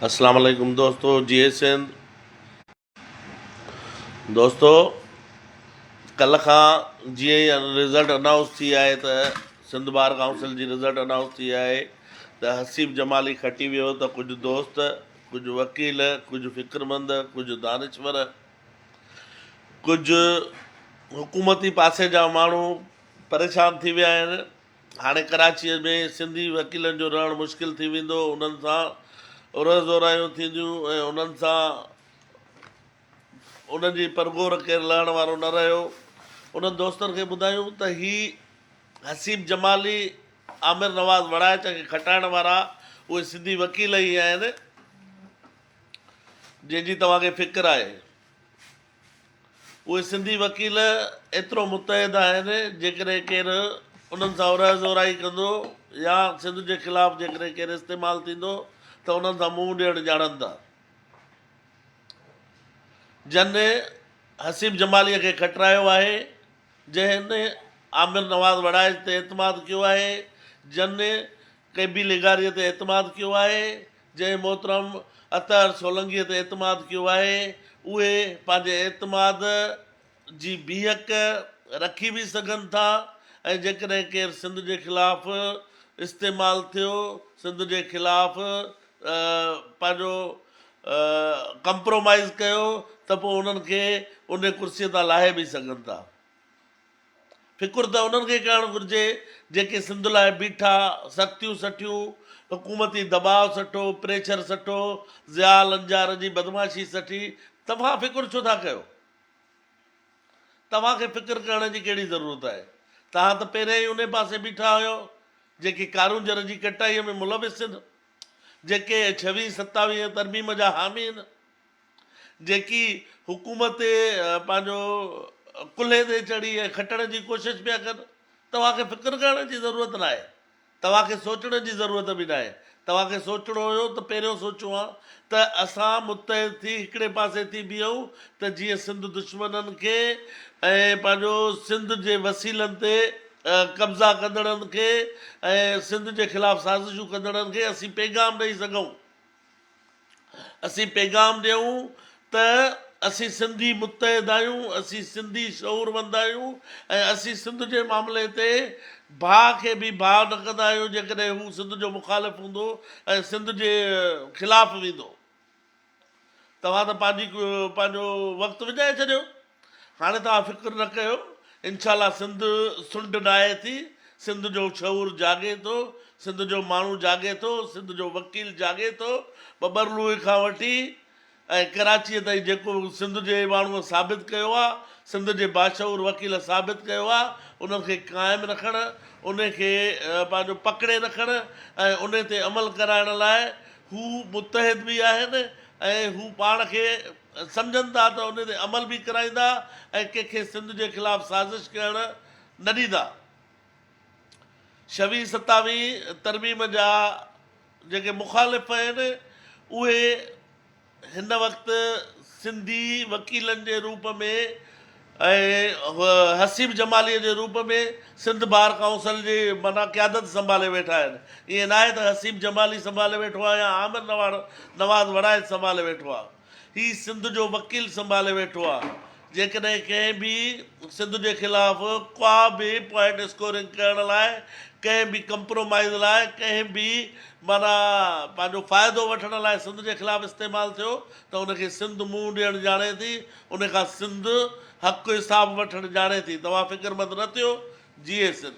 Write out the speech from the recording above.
अस्सलाम वालेकुम दोस्तों। GSN दोस्तों, कल्ह खां जीअं ई रिज़ल्ट अनाउंस थी आहे त सिंध बार काउंसिल जी रिज़ल्ट अनाउंस थी आहे त हसीब जमाली खटी वियो त कुझु दोस्त, कुझु वकील, कुझु फ़िक्रमंद, कुझु दानिश्वर, कुझु हुकूमती पासे जा माण्हू परेशान थी विया आहिनि। हाणे कराचीअ में सिंधी वकीलनि जो रहणु मुश्किल थी वेंदो, उन्हनि सां उरज़ोरायूं थींदियूं ऐं उन्हनि सां उन्हनि जी परगोर केरु लहण वारो न रहियो। उन्हनि दोस्तनि खे ॿुधायूं त ही हसीब जमाली, आमिर नवाज़ वड़ाइच खे खटाइण वारा उहे सिंधी वकील ई आहिनि जंहिंजी तव्हांखे फ़िक्र आहे। उहे सिंधी वकील एतिरो मुतहिद आहिनि, जेकॾहिं केरु उन्हनि सां उरज़ोराई कंदो या सिंध जे ख़िलाफ़ु जेकॾहिं केरु इस्तेमालु थींदो त उन्हनि सां मुंहुं ॾियणु ॼाणनि था। जन हसीब जमालीअ खे खटरायो आहे, जंहिं आमिर नवाज़ वड़ाइच ते एतमाद कयो आहे, जन कैबी लिगारीअ ते एतमाद कयो आहे, जंहिं मोहतरम अतर सोलंगीअ ते एतमाद कयो आहे, उहे पंहिंजे एतमाद जी बीहक रखी बि सघनि था। ऐं जेकॾहिं केरु सिंध जे ख़िलाफ़ु इस्तेमालु थियो, सिंध जे ख़िलाफ़ु पंहिंजो कंप्रोमाइज़ कयो त पोइ उन्हनि खे उन कुर्सीअ तां लाहे बि सघनि था। फ़िकुर त उन्हनि खे करणु घुरिजे जेके सिंध लाइ बीठा, सख़्तियूं सठियूं, हुकूमती दबाव सठो, प्रेशर सठो, ज़िया लंजार जी बदमाशी सठी। तव्हां फ़िकुर छो था कयो? तव्हांखे फ़िक्र करण जी कहिड़ी ज़रूरत आहे? तव्हां त पहिरियों ई उन पासे बीठा हुयो जेके कारूंजर जी कटाईअ में मुलविस आहिनि, जेके 26-27 तरमीम जा हामी आहिनि, जेकी हुकूमत पंहिंजो कुल्हे ते चढ़ी ऐं खटण जी कोशिशि पिया कनि। तव्हांखे फ़िक्र करण जी ज़रूरत न आहे, तव्हांखे सोचण जी ज़रूरत बि न आहे। तव्हांखे सोचणो हुयो त पहिरियों सोचूं आहे त असां मुतहिद थी हिकिड़े पासे थी बीहूं त जीअं सिंध दुश्मननि खे ऐं पंहिंजो सिंध जे वसीलनि ते कब्ज़ा कंदड़नि खे ऐं सिंध जे ख़िलाफ़ु साज़िशूं कंदड़नि खे असीं पैगाम ॾेई सघूं। असीं पैगाम ॾियूं त असीं सिंधी मुतहिद आहियूं, असीं सिंधी शऊरमंद आहियूं ऐं असीं सिंध जे मामले ते भाउ खे बि भाउ न कंदा आहियूं जेकॾहिं हू सिंध जो मुखालिफ़ हूंदो ऐं सिंध जे ख़िलाफ़ु वेंदो। तव्हां त पंहिंजो वक़्तु विञाए छॾियो। हाणे तव्हां फ़िक्र न कयो, इनशाला सिंध सुंड डाहे थी, सिंध जो शऊर जागे थो, सिंध जो माण्हू जागे थो, सिंध जो वकील जागे थो। बबरलूअ खां वठी ऐं कराचीअ ताईं जेको सिंध जे माण्हूअ साबित कयो आहे, सिंध जे बाशऊर वकील साबित कयो आहे, उनखे क़ाइमु रखणु, उनखे पंहिंजो पकिड़े रखणु ऐं उन ते अमल कराइण लाइ हू मुतहिद बि आहिनि ऐं हू पाण खे सम्झनि था त उन ते अमल बि कराईंदा ऐं कंहिंखे सिंध जे ख़िलाफ़ु साज़िश करणु न ॾींदा। 26-27 तरमीम जा जेके मुखालिफ़ आहिनि उहे हिन वक़्तु सिंधी वकीलनि जे रूप में ऐं हसीब जमालीअ जे रूप में सिंध बार काउंसिल जी माना क़यादत संभाले वेठा आहिनि। ईअं न आहे त हसीब जमाली संभाले वेठो आहे या आमिर नवाज़ वड़ाइच संभाले वेठो आहे। ही सिंध जो वकील संभाले वेठो आहे। जेकॾहिं कंहिं बि सिंध जे ख़िलाफ़ु का बि पॉइंट स्कोरिंग करण लाइ, कंहिं बि कंप्रोमाइज़ लाइ, कंहिं बि माना पंहिंजो फ़ाइदो वठण लाइ सिंध जे ख़िलाफ़ु इस्तेमालु थियो त उनखे सिंध मुंहुं ॾियणु ॼाणे थी, उनखां सिंध हक़ु हिसाब वठणु ॼाणे थी। तव्हां फ़िक्रमंद न थियो। GSN।